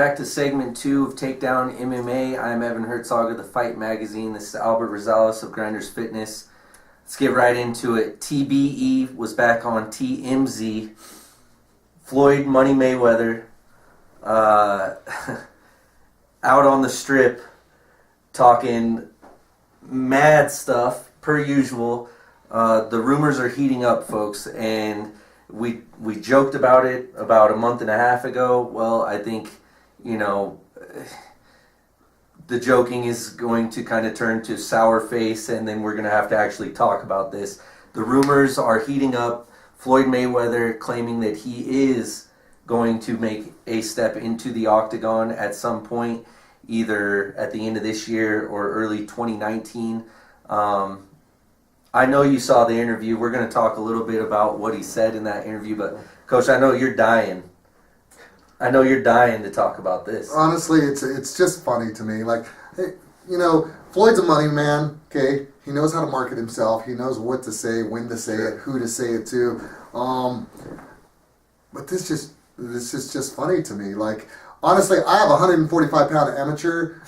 back to segment 2 of Takedown MMA. I'm Evan Herzog of the Fight Magazine. This is Albert Rosales of Grinders Fitness. Let's get right into it. TBE was back on TMZ. Floyd Money Mayweather out on the strip talking mad stuff per usual. The rumors are heating up, folks, and we joked about it about a month and a half ago. Well, I think, the joking is going to kind of turn to sour face, and then we're going to have to actually talk about this. The rumors are heating up. Floyd Mayweather claiming that he is going to make a step into the octagon at some point, either at the end of this year or early 2019. I know you saw the interview. We're going to talk a little bit about what he said in that interview, but Coach, I know you're dying. I know you're dying to talk about this. Honestly, it's just funny to me. Like, hey, Floyd's a money man, okay? He knows how to market himself. He knows what to say, when to say it, who to say it to. But this is just funny to me. Like, honestly, I have a 145-pound amateur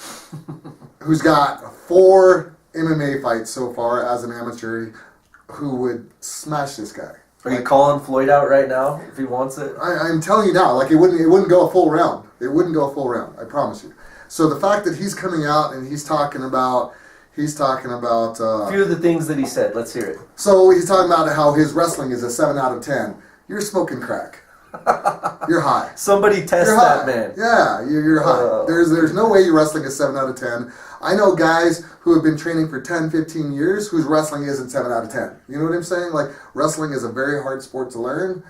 who's got 4 MMA fights so far as an amateur who would smash this guy. Are you calling Floyd out right now if he wants it? I'm telling you now, like it wouldn't go a full round. It wouldn't go a full round. I promise you. So the fact that he's coming out and he's talking about a few of the things that he said. Let's hear it. So he's talking about how his wrestling is a 7 out of 10. You're smoking crack. You're high. Somebody test that man. Yeah, you're high. There's no way you're wrestling a 7 out of 10. I know guys who have been training for 10, 15 years whose wrestling isn't 7 out of 10. You know what I'm saying? Like, wrestling is a very hard sport to learn.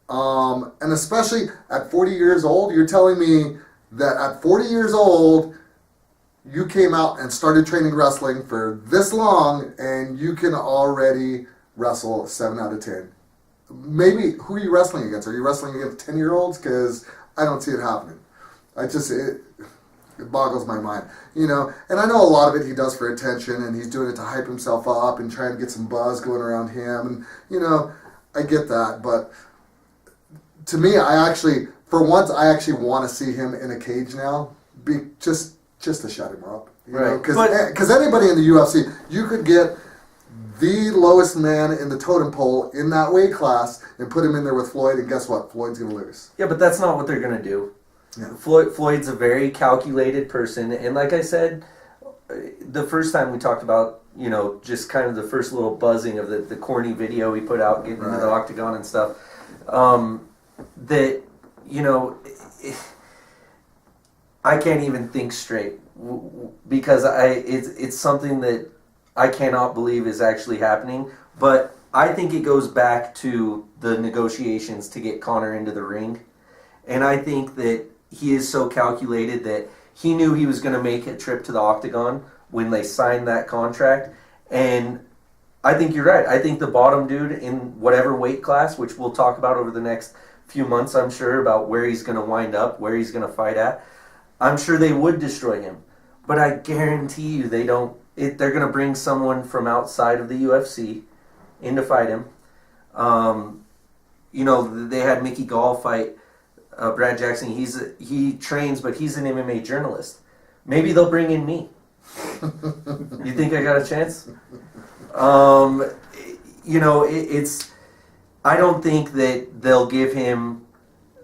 And especially at 40 years old, you're telling me that at 40 years old, you came out and started training wrestling for this long and you can already wrestle 7 out of 10. Maybe, who are you wrestling against? Are you wrestling against 10-year-olds? Because I don't see it happening. It boggles my mind, And I know a lot of it he does for attention, and he's doing it to hype himself up and try and get some buzz going around him. And, I get that. But to me, for once, I actually want to see him in a cage now, just to shut him up. Because anybody in the UFC, you could get the lowest man in the totem pole in that weight class and put him in there with Floyd, and guess what? Floyd's going to lose. Yeah, but that's not what they're going to do. Yeah. Floyd's a very calculated person, and like I said, the first time we talked about, just kind of the first little buzzing of the corny video he put out getting into the octagon and stuff, that, I can't even think straight because it's something that I cannot believe is actually happening, but I think it goes back to the negotiations to get Conor into the ring, and I think that he is so calculated that he knew he was going to make a trip to the octagon when they signed that contract. And I think you're right. I think the bottom dude in whatever weight class, which we'll talk about over the next few months, I'm sure, about where he's going to wind up, where he's going to fight at, I'm sure they would destroy him. But I guarantee you they don't. They're going to bring someone from outside of the UFC in to fight him. They had Mickey Gall fight Brad Jackson. He trains, but he's an MMA journalist. Maybe they'll bring in me. You think I got a chance? It's. I don't think that they'll give him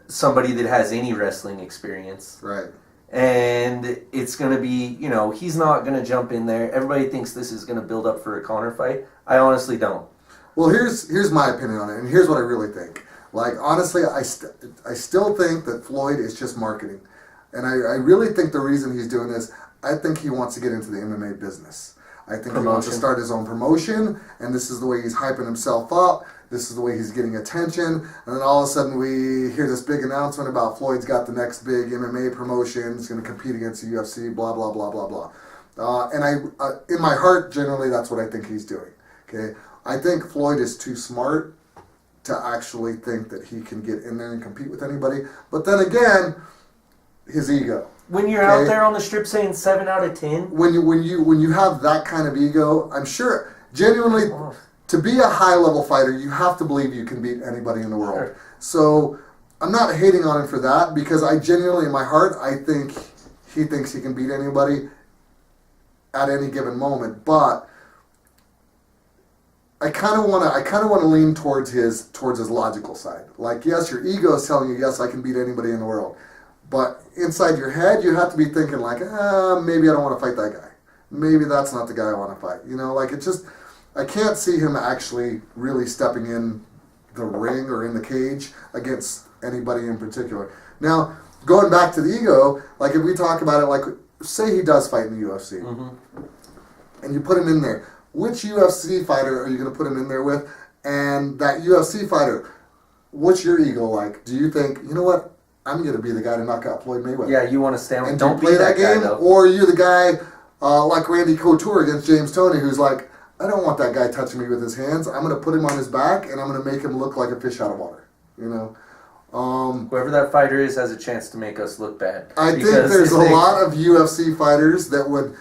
somebody that has any wrestling experience. Right. And it's going to be, he's not going to jump in there. Everybody thinks this is going to build up for a Conor fight. I honestly don't. Well, here's my opinion on it, and here's what I really think. Like, honestly, I still think that Floyd is just marketing. And I really think the reason he's doing this, I think he wants to get into the MMA business. I think he wants to start his own promotion, and this is the way he's hyping himself up. This is the way he's getting attention. And then all of a sudden we hear this big announcement about Floyd's got the next big MMA promotion. He's going to compete against the UFC, blah, blah, blah, blah, blah. And in my heart, generally, that's what I think he's doing. Okay, I think Floyd is too smart to actually think that he can get in there and compete with anybody. But then again, his ego. When you're out there on the strip saying 7 out of 10? When you have that kind of ego, I'm sure, genuinely, to be a high-level fighter, you have to believe you can beat anybody in the world. Sure. So I'm not hating on him for that because I genuinely, in my heart, I think he thinks he can beat anybody at any given moment. But I kind of want to lean towards his logical side. Like, yes, your ego is telling you, yes, I can beat anybody in the world, but inside your head, you have to be thinking like, maybe I don't want to fight that guy. Maybe that's not the guy I want to fight. Like it just, I can't see him actually really stepping in the ring or in the cage against anybody in particular. Now, going back to the ego, like if we talk about it, like say he does fight in the UFC, and you put him in there. Which UFC fighter are you going to put him in there with? And that UFC fighter, what's your ego like? Do you think, you know what, I'm going to be the guy to knock out Floyd Mayweather? Yeah, you want to stand and don't play be that game, guy, though. Or are you the guy like Randy Couture against James Toney, who's like, I don't want that guy touching me with his hands. I'm going to put him on his back, and I'm going to make him look like a fish out of water. Whoever that fighter is has a chance to make us look bad. I think there's a lot of UFC fighters that would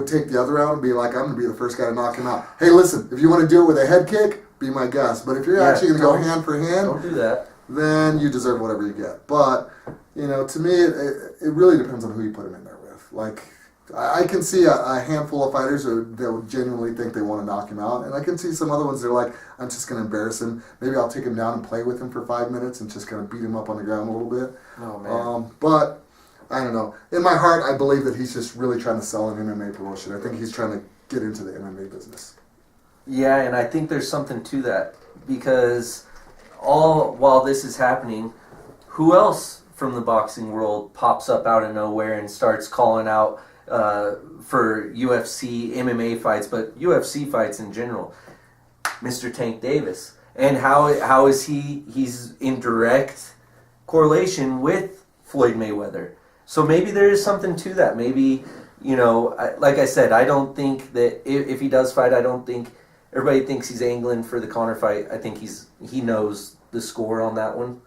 take the other route and be like, I'm going to be the first guy to knock him out. Hey, listen, if you want to do it with a head kick, be my guest. But if you're actually going to go hand for hand, don't do that. Then you deserve whatever you get. But, to me, it really depends on who you put him in there with. Like, I can see a handful of fighters that would genuinely think they want to knock him out, and I can see some other ones that are like, I'm just going to embarrass him. Maybe I'll take him down and play with him for 5 minutes and just kind of beat him up on the ground a little bit. Oh, man. But, I don't know. In my heart, I believe that he's just really trying to sell an MMA promotion. I think he's trying to get into the MMA business. Yeah, and I think there's something to that, because all while this is happening, who else from the boxing world pops up out of nowhere and starts calling out for UFC, MMA fights, but UFC fights in general? Mr. Tank Davis. And how is he's in direct correlation with Floyd Mayweather. So maybe there is something to that. Maybe, like I said, I don't think that if he does fight, I don't think everybody thinks he's angling for the Conor fight. I think he knows the score on that one.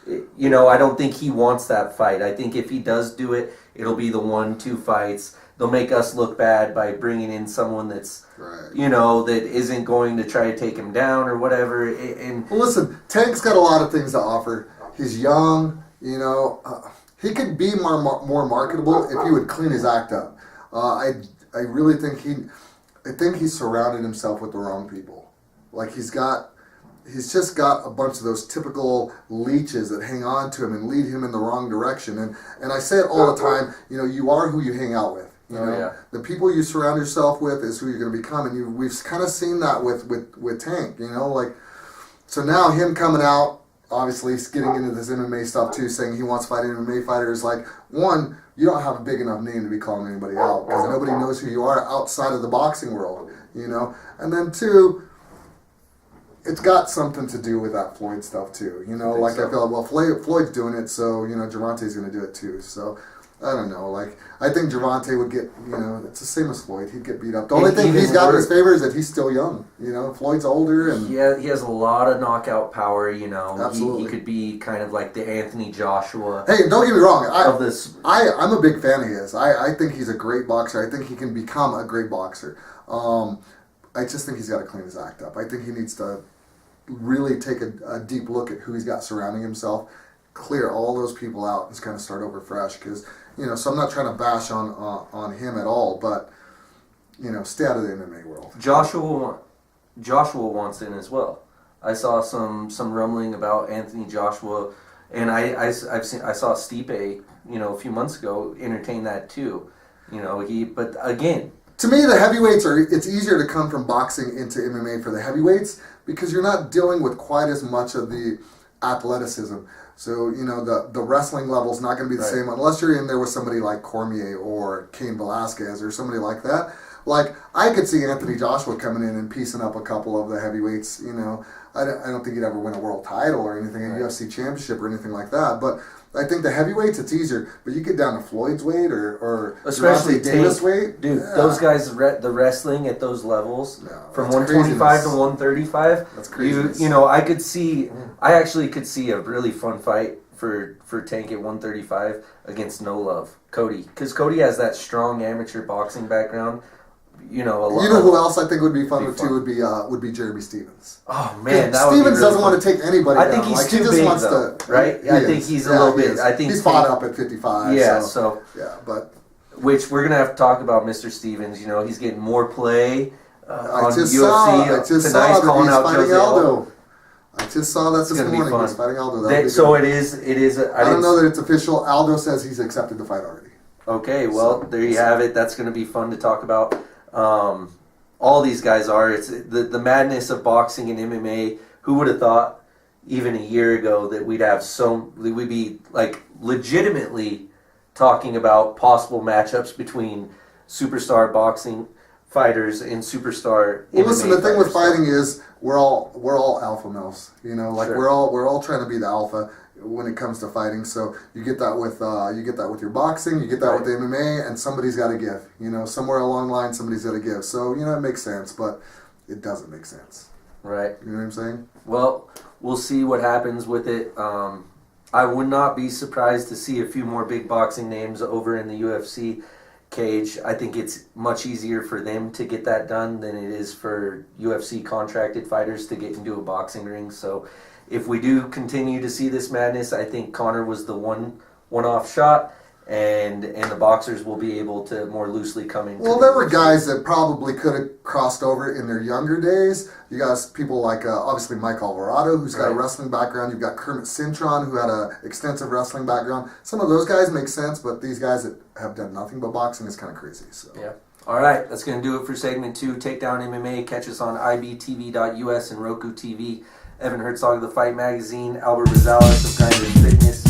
I don't think he wants that fight. I think if he does do it, it'll be the 1-2 fights. They'll make us look bad by bringing in someone that's, right, that isn't going to try to take him down or whatever. And well, listen, Tank's got a lot of things to offer. He's young, he could be more marketable if he would clean his act up. I really think he's surrounded himself with the wrong people. Like he's just got a bunch of those typical leeches that hang on to him and lead him in the wrong direction. And I say it all the time, you are who you hang out with. The people you surround yourself with is who you're going to become. And we've kind of seen that with Tank, So now him coming out, obviously getting into this MMA stuff too, saying he wants to fight an MMA fighter is like, one, you don't have a big enough name to be calling anybody out because nobody knows who you are outside of the boxing world, And then two, it's got something to do with that Floyd stuff too, I feel like, well, Floyd's doing it, so, Gervonta's going to do it too, so I don't know, I think Gervonta would get, it's the same as Floyd, he'd get beat up. The only thing he's got in his favor is that he's still young, Floyd's older, and yeah, he has a lot of knockout power, Absolutely. He could be kind of like the Anthony Joshua. Hey, don't get me wrong, I'm a big fan of his. I think he's a great boxer. I think he can become a great boxer. I just think he's got to clean his act up. I think he needs to really take a deep look at who he's got surrounding himself, clear all those people out, and just kind of start over fresh. Because so I'm not trying to bash on him at all, but stay out of the MMA world. Joshua wants in as well. I saw some rumbling about Anthony Joshua, and I saw Stipe a few months ago entertain that too. But again. To me, the heavyweights it's easier to come from boxing into MMA for the heavyweights because you're not dealing with quite as much of the athleticism. So, the wrestling level's not going to be the same unless you're in there with somebody like Cormier or Cain Velasquez or somebody like that. Like, I could see Anthony Joshua coming in and piecing up a couple of the heavyweights, I don't think he'd ever win a world title or anything, a UFC championship or anything like that, but I think the heavyweights, it's easier, but you get down to Floyd's weight or especially Davis weight. Dude, those guys, the wrestling at those levels, from 125 to 135, that's crazy. I actually could see a really fun fight for Tank at 135 against No Love, Cody. Because Cody has that strong amateur boxing background. you know, a lot. You know who else I think would be fun with too would be Jeremy Stevens. Oh man, that Stevens would be really doesn't fun. want to take anybody. I think down. he's he too just big, wants though, to, right? I think he's a little bit. I think he's fought up at 55. Yeah, so but which we're gonna have to talk about Mr. Stevens. You know, he's getting more play on I just UFC. saw that calling he's out fighting Jose Aldo. I just saw that this gonna be morning. fun. He's fighting Aldo. So it is. I don't know that it's official. Aldo says he's accepted the fight already. Okay, well, there you have it. That's going to be fun to talk about. All these guys are. It's the madness of boxing and MMA. Who would have thought even a year ago that we'd be like legitimately talking about possible matchups between superstar boxing fighters and superstar Well, MMA listen, the thing with fighters. fighting is we're all alpha males. You know, like Sure. we're all trying to be the alpha when it comes to fighting. So you get that with your boxing, you get that Right. with the MMA, and somebody's got to give. You know, somewhere along the line, somebody's got to give. So you know, it makes sense, but it doesn't make sense. Right. You know what I'm saying? Well, we'll see what happens with it. I would not be surprised to see a few more big boxing names over in the UFC cage. I think it's much easier for them to get that done than it is for UFC contracted fighters to get into a boxing ring. So if we do continue to see this madness, I think Conor was the one-off shot, and the boxers will be able to more loosely come in. Well, there were guys that probably could have crossed over in their younger days. You got people like, obviously, Mike Alvarado, who's got a wrestling background. You've got Kermit Cintron, who had an extensive wrestling background. Some of those guys make sense, but these guys that have done nothing but boxing is kind of crazy. So. Yeah. All right, that's going to do it for segment 2. Takedown MMA. Catch us on ibtv.us and Roku TV. Evan Herzog of The Fight Magazine. Albert Rosales of Grinders Fitness.